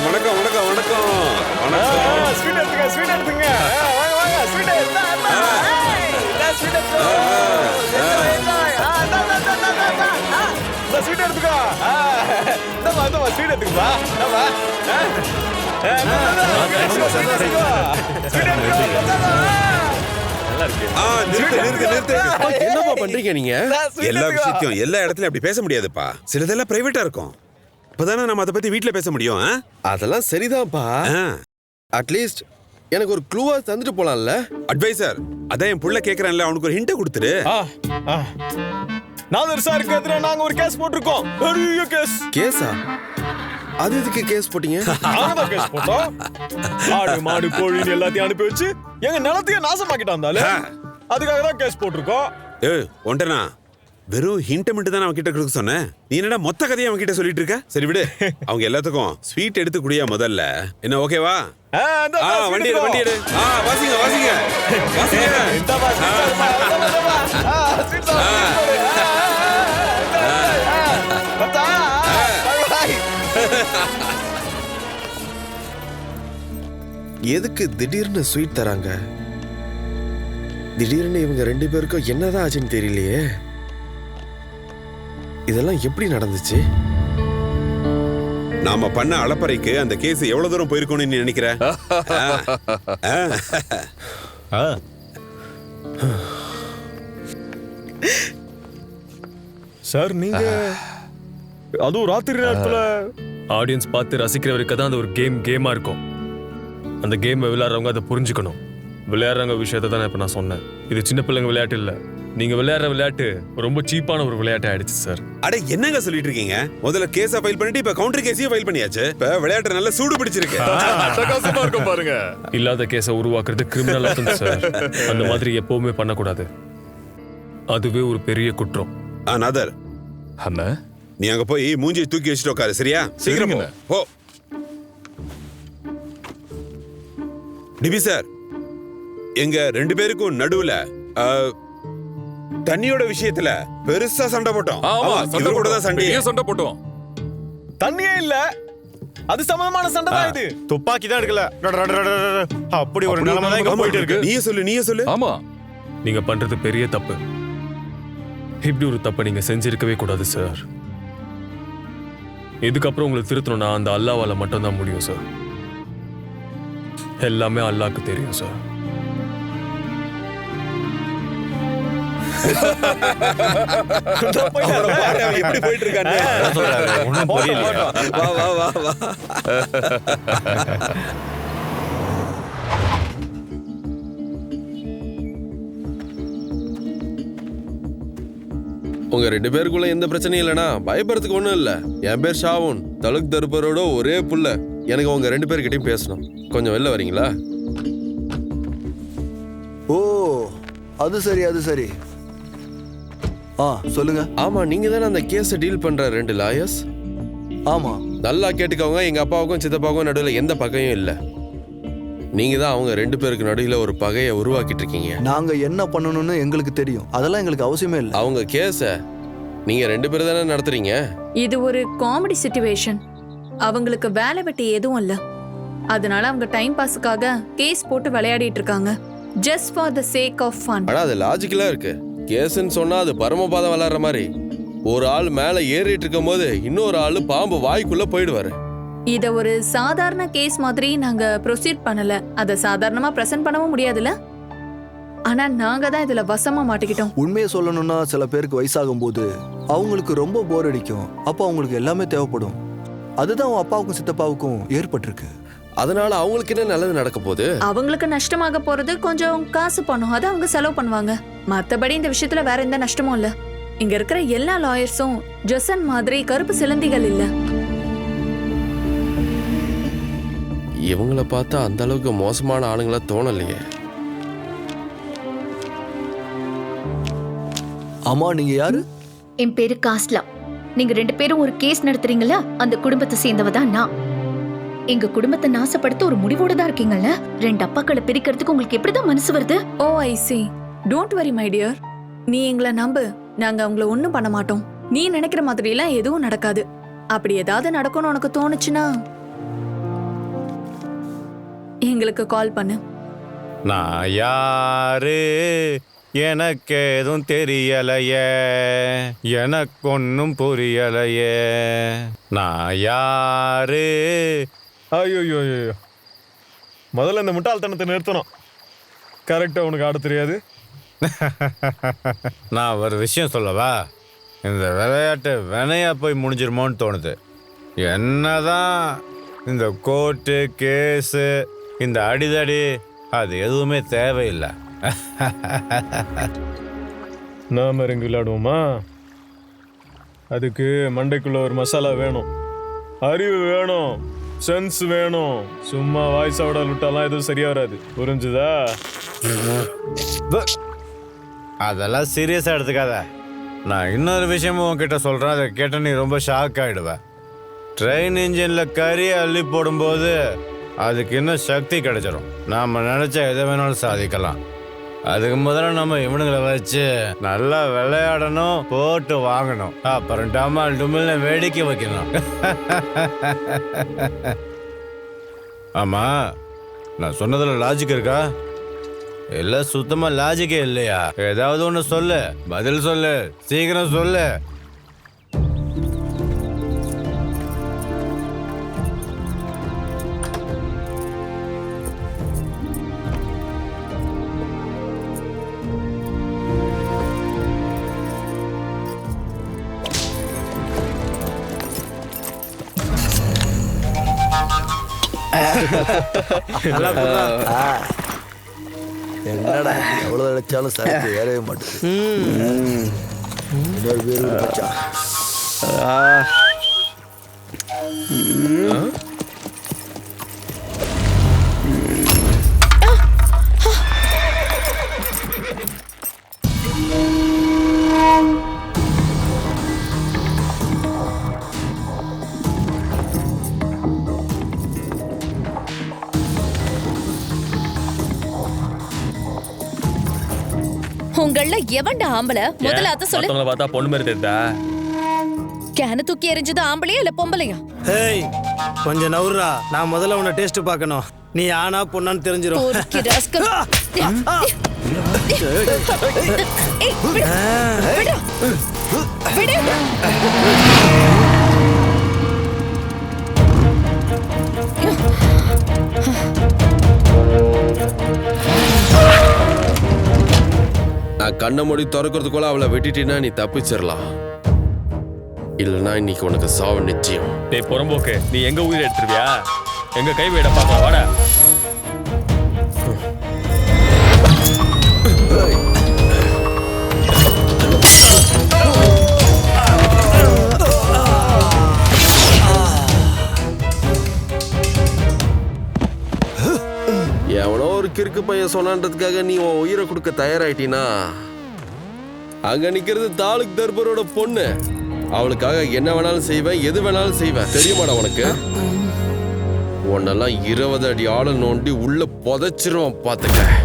வணக்கம் வணக்கம் வணக்கம் வணக்கம். ஸ்வீட் எடுத்துங்க ஸ்வீட் எடுத்துங்க. வாங்க வாங்க ஸ்வீட் எடுத்தா ஸ்வீட் எடுத்து. ஸ்வீட் எடுத்துக்கோ. இந்த ஸ்வீட் எடுத்துக்கா. என்னப்பா பண்றீங்க நீங்க? எல்லா விஷயத்தையும் எல்லா இடத்துலயும் அப்படி பேச முடியாதுப்பா. சிலதெல்லாம் பிரைவேட்டா இருக்கும். அப்பதானே நம்ம அதை பத்தி வீட்டுல பேச முடியும். அதெல்லாம் சரிதான்ப்பா. அட்லீஸ்ட் எனக்கு ஒரு க்ளூவா தந்துட்டு போலாம்ல. அட்வைசர், அதான் என் புள்ள கேக்குறான்ல, அவனுக்கு ஒரு ஹிண்ட் கொடுத்துரு. நாதர் சாருக்கு எதிரா நாங்க ஒரு கேஸ் போட்டிருக்கோம். பெரிய கேஸ். கேஸா? அது எதுக்கு கேஸ் போட்டீங்க? நாங்க தான் கேஸ் போட்டோம். ஆடு மாடு கோழின்னு எல்லாத்தையும் அனுப்பி வச்சு எங்க நிலத்தையும் நாசமாக்கிட்டாந்தாலே அதுக்காக தான் கேஸ் போட்டிருக்கோம். ஒன்றனா வெறும் ஹிண்ட் மட்டும் தான் அவன் கிட்ட கொடுக்க சொன்னேன். நீ என்னடா மொத்த கதையை அவன் கிட்ட சொல்லிட்டு இருக்க? சரி விடு, அவங்க எல்லாத்துக்கும் ஸ்வீட் எடுத்து குடியா முதல்ல. என்ன ஓகேவா? வண்டி எடு வண்டி எடு. வாசிங்க வாசிங்க வாசிங்க. எதுக்கு திடீர்னு ஸ்வீட் தராங்க? திடீர்னு இவங்க ரெண்டு பேருக்கும் என்னதான் ஆச்சுன்னு தெரியலையே. இதெல்லாம் எப்படி நடந்துச்சு? நாம பண்ண அளப்பறைக்கு அந்த கேஸ் எவ்வளவு தூரம் போயிருக்கோம்னு நீ நினைக்கிற? சார் நீங்க அதுவும் ராத்திரி நேரத்துல ஆடியன்ஸ் பார்த்து ரசிக்கிறவருக்கு தான் அந்த ஒரு கேமா இருக்கும். அந்த கேம் விளையாடுறவங்க அதை புரிஞ்சுக்கணும். விளையாடுறவங்க விஷயத்தை தான் இப்ப நான் சொன்னேன். இது சின்ன பிள்ளைங்க விளையாட்டு இல்ல. நீங்க விளையாடுற விளையாட்டு ரொம்ப சீப்பான ஒரு விளையாட்டு ஆயிடுச்சு சார். அட என்னங்க சொல்லிட்டு இருக்கீங்க? முதல்ல கேஸா ஃபைல் பண்ணிட்டு இப்ப கவுண்டர் கேஸையும் ஃபைல் பண்ணியாச்சு. இப்ப விளையாட்டு நல்லா சூடு பிடிச்சிருக்கு. அட்டகாசமா இருக்கும் பாருங்க. இல்லாத கேஸை உருவாக்குறது கிரிமினல் ஆஃபென்ஸ் சார். அந்த மாதிரி எப்பவுமே பண்ணக்கூடாது. அதுவே ஒரு பெரிய குற்றம். நாதர் அண்ணா, நீ அங்க போய் மூஞ்சியை தூக்கி வச்சுட்டு உட்காரு. சரியா? சீக்கிரம் போ. டிபி சார், எங்க ரெண்டு பேருக்கும் நடுவுல தண்ணியோட விஷயத்துல பெருசா சண்டை போட்டோம். இவரு கூட தான் சண்டை போட்டோம். தண்ணியே இல்ல, அது சம்பந்தமான சண்டை தான் இது. துப்பாக்கி தான் எடுக்கல. அப்படி ஒரு நிலைமை தான் இங்க போயிட்டு இருக்கு. நீயே சொல்லு. ஆமா, நீங்க பண்றது பெரிய தப்பு. இப்படி ஒரு தப்பை நீங்க செஞ்சிருக்கவே கூடாது சார். இதுக்கப்புறம் உங்களை திருத்தணும்னா அந்த அல்லாவால மட்டும் தான் முடியும் சார். எல்லாமே அல்லாஹ்க்கு தெரியும் சார். எப்படி போயிட்டு இருக்கானே. வா வா வா வா. உங்க ரெண்டு பேருக்குள்ள எந்த பிரச்சனையும் இல்லைனா பயப்படுறதுக்கு ஒண்ணும் இல்ல. என் பேர் ஷாவுன், தலுக் தர்பரோட ஒரே புள்ள. எனக்கு உங்க ரெண்டு பேர்கிட்டயும் பேசணும். கொஞ்சம் வெளில வரீங்களா? ஓ, அது சரி அது சரி. சொல்லுங்க. ஆமா, நீங்க தானே அந்த கேஸை டீல் பண்ற ரெண்டு லாயர்ஸ்? ஆமா. நல்லா கேட்டுக்கோங்க, எங்க அப்பாவுக்கும் சித்தப்பாவுக்கும் நடுவில் எந்த பகையும் இல்லை. நீங்க தான் அவங்க ரெண்டு பேருக்கு நடுவில் ஒரு பகையை உருவாக்கிட்டு இருக்கீங்க. நாங்க என்ன பண்ணணும்னு எங்களுக்கு தெரியும். அதெல்லாம் எங்களுக்கு அவசியமே இல்லை. அவங்க கேஸை நீங்க ரெண்டு பேரும் தானே நடத்துறீங்க. இது ஒரு காமெடி சிச்சுவேஷன். அவங்களுக்கு வேலை வெட்டி எதுவும் இல்ல. அதனால அவங்க டைம் பாஸுக்காக கேஸ் போட்டு விளையாடிட்டு இருக்காங்க. Just for the sake of fun. ஆனா அது லாஜிக்கலா இருக்கு. கேஸ்ன்னு சொன்னா அது பரமபாதம் விளையாடுற மாதிரி. ஒரு ஆள் மேல ஏறிட்டு இருக்கும் போது இன்னொரு ஆளு பாம்பு வாய்க்குள்ள போயிடுவாரு. இத ஒரு சாதாரண கேஸ் மாதிரி நாங்க ப்ரொசீட் பண்ணல. அத சாதாரணமா பிரசன்ட் பண்ணவும் முடியாதுல்ல. ஆனா நாங்க தான் இதுல வசமா மாட்டிக்கிட்டோம். உண்மையை சொல்லணும்னா சில பேருக்கு வயசாகும் போது அவங்களுக்கு ரொம்ப போர் அடிக்கும். அப்போ அவங்களுக்கு எல்லாமே தேவைப்படும். அதுதான் உன் அப்பாவுக்கும் சித்தப்பாவுக்கும் ஏற்பட்டிருக்கு. அதனால அவங்களுக்கு என்ன நல்லது நடக்க போகுது? அவங்களுக்கு நஷ்டமாக போறது கொஞ்சம் காசு பணம். அதை அவங்க செலவு பண்ணுவாங்க. மத்தபடி இந்த விஷயத்துல வேற எந்த நஷ்டமும் இல்ல. இங்க இருக்கிற எல்லா லாயர்ஸும் ஜொசன் மாதிரி கருப்பு சிலந்திகள் இல்ல. இவங்கள பார்த்தா அந்த அளவுக்கு மோசமான ஆளுங்களா தோணலையே. ஆமா, நீங்க யாரு? என் பேரு காஸ்லா. நீங்க ரெண்டு பேரும் ஒரு கேஸ் நடத்துறீங்களா? அந்த குடும்பத்தை சேர்ந்தவ தான் நான். எங்க குடும்பத்தை நாசப்படுத்த ஒரு முடிவோட தான் இருக்கீங்கல்ல. ரெண்டு அப்பாக்களை பிரிக்கிறதுக்கு உங்களுக்கு எப்படிதான் மனசு வருது? ஓ ஐ see. Don't worry my dear. நீ எங்களை நம்பு. நாங்க அவங்கள ஒண்ணும் பண்ண மாட்டோம். நீ நினைக்கிற மாதிரி எல்லாம் எதுவும் நடக்காது. அப்படி ஏதாவது நடக்கும்னு உனக்கு தோணுச்சுன்னா எங்களுக்கு கால் பண்ணு. நான் யாரு எனக்கு எதுவும் தெரியலையே, எனக்கு ஒன்றும் புரியலையே. நான் யாரு? ஐயோ முதல்ல இந்த முட்டாள்தனத்தை நிறுத்தணும். கரெக்டா உனக்கு ஆட தெரியாது. நான் ஒரு விஷயம் சொல்லவா? இந்த விளையாட்டு வினையா போய் முடிஞ்சிருமோன்னு தோணுது. என்னதான் இந்த கோர்ட்டு கேஸு இந்த அடிதடி அது எதுவுமே தேவையில்லை. நாம இறங்கி விளையாடுவோமா? அதுக்கு மண்டைக்குள்ள ஒரு மசாலா வேணும், அறிவு வேணும், சென்ஸ் வேணும். சும்மா வாய்ஸோட விட்டாலாம் எதுவும் சரியா வராது. புரிஞ்சுதா? அதெல்லாம் சீரியஸாக எடுத்துக்காத. நான் இன்னொரு விஷயமும் உன்கிட்ட சொல்கிறேன், அதை கேட்ட நீ ரொம்ப ஷாக் ஆகிடுவ. ட்ரெயின் இன்ஜினில் கறியை அள்ளி போடும்போது அதுக்கு இன்னும் சக்தி கிடைச்சிடும். நாம் நினச்சா எதை வேணாலும் சாதிக்கலாம். அதுக்கு முதல்ல நம்ம இவனுங்களை வச்சு நல்லா விளையாடணும், போட்டு வாங்கணும், அப்புறம் டமால் டுமில்னு வேடிக்கை வைக்கணும். ஆமாம், நான் சொன்னதில் லாஜிக் இருக்கா? இல்லை சுத்தமாக லாஜிக்கே இல்லையா? ஏதாவது ஒன்று சொல்லு, பதில் சொல்லு, சீக்கிரம் சொல்லு. என்னடா எவ்வளவு நினைச்சாலும் சரக்கு ஏறவே மாட்டேங்குது. இன்னொரு பேர் மச்சான். உங்கள எவன்டா ஆம்பளை? முதல்ல அத சொல்லு. மத்தவங்கள பார்த்தா பொண்ணு மாதிரி தெரியுதா? கேன தூக்கி எறிஞ்சது ஆம்பளையா இல்ல பொம்பளையா? ஹேய், கொஞ்சம் நவுறா. நான் முதல்ல உன்னை டேஸ்ட் பார்க்கணும். நீ ஆனா பொண்ணான்னு தெரிஞ்சிரும். போர்க்கி ராஸ்கல். ஏய், விடு. விடு. நான் கண்ணை மூடி திறக்கிறதுக்குள்ள அவளை வெட்டிட்டீன்னா நீ தப்பிச்சிடலாம். இல்லைன்னா இன்னைக்கு உனக்கு சாவு நிச்சயம். டேய் புறம்போக்கு, நீ எங்க உயிரை எடுத்துருவியா? எங்க கை வைட பார்க்கலாம், வாடா. எவனோ ஒரு கிறுக்கு பையன் சொன்னான்றதுக்காக நீ உன் உயிரை கொடுக்க தயாராயிட்டீனா, அங்க நிக்கிறது தாலுக் தர்பரோட பொண்ணு. அவளுக்காக என்ன வேணாலும் செய்வேன், எது வேணாலும் செய்வேன். தெரியுமாடா உனக்கு? உன்னெல்லாம் 20 அடி ஆழ நோண்டி உள்ள புதைச்சிரும், பாத்துக்க.